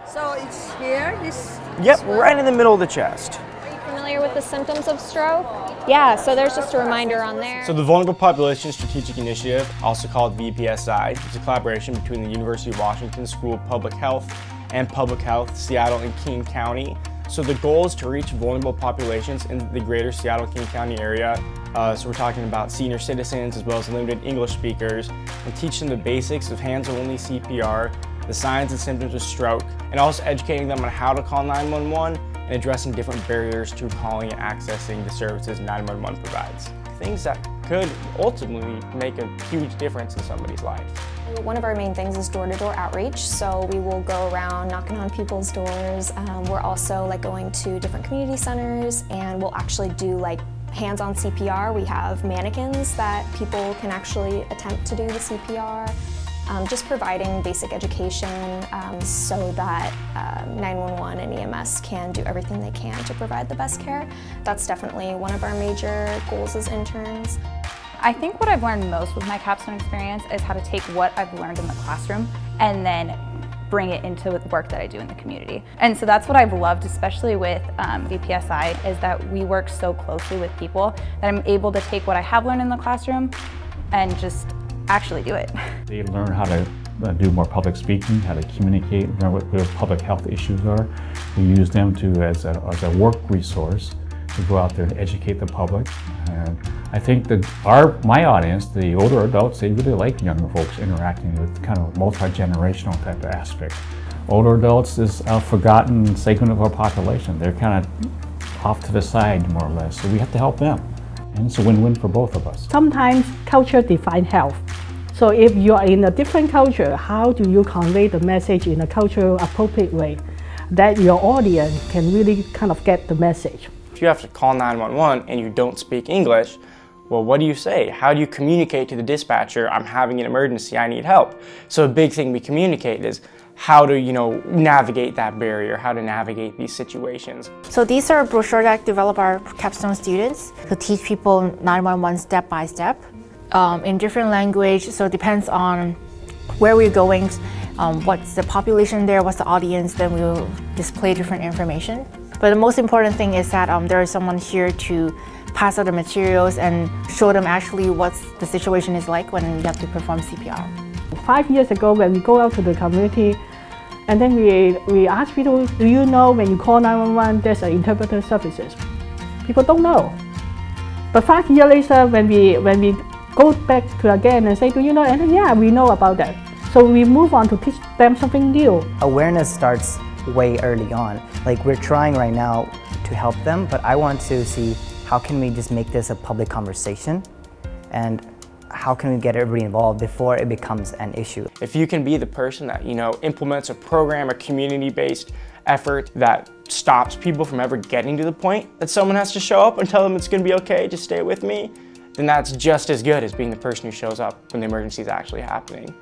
So it's here, this? Yep, right in the middle of the chest. Are you familiar with the symptoms of stroke? Yeah, so there's just a reminder on there. So the Vulnerable Population Strategic Initiative, also called VPSI, is a collaboration between the University of Washington School of Public Health and Public Health, Seattle and King County. So the goal is to reach vulnerable populations in the greater Seattle-King County area. So we're talking about senior citizens as well as limited English speakers, and teach them the basics of hands-only CPR, the signs and symptoms of stroke, and also educating them on how to call 911 and addressing different barriers to calling and accessing the services 911 provides. Things that could ultimately make a huge difference in somebody's life. One of our main things is door-to-door outreach, so we will go around knocking on people's doors. We're also going to different community centers, and we'll actually do hands-on CPR. We have mannequins that people can actually attempt to do the CPR. Just providing basic education so that 911 and EMS can do everything they can to provide the best care. That's definitely one of our major goals as interns. I think what I've learned most with my capstone experience is how to take what I've learned in the classroom and then bring it into the work that I do in the community. And so that's what I've loved, especially with VPSI, is that we work so closely with people that I'm able to take what I have learned in the classroom and just actually do it. They learn how to do more public speaking, how to communicate, learn what their public health issues are. We use them as a work resource to go out there and educate the public. And I think that my audience, the older adults, they really like younger folks interacting with kind of multi-generational type of aspect. Older adults is a forgotten segment of our population. They're kind of off to the side, more or less, so we have to help them. And it's a win-win for both of us. Sometimes culture defines health. So if you are in a different culture, how do you convey the message in a cultural appropriate way that your audience can really kind of get the message? If you have to call 911 and you don't speak English, well, what do you say? How do you communicate to the dispatcher, I'm having an emergency, I need help? So a big thing we communicate is how to, navigate that barrier, how to navigate these situations. So these are brochures that develop our capstone students to teach people 911 step by step in different language. So it depends on where we're going, what's the population there, what's the audience, then we'll display different information. But the most important thing is that there is someone here to pass out the materials and show them actually what the situation is like when you have to perform CPR. 5 years ago, when we go out to the community, and then we ask people, do you know when you call 911, there's an interpreter services? People don't know. But 5 years later, when we go back to again and say, do you know? And then, yeah, we know about that. So we move on to teach them something new. Awareness starts way early on. We're trying right now to help them, but I want to see how can we just make this a public conversation, and how can we get everybody involved before it becomes an issue. If you can be the person that, implements a program, a community-based effort that stops people from ever getting to the point that someone has to show up and tell them it's gonna be okay, just stay with me, then that's just as good as being the person who shows up when the emergency is actually happening.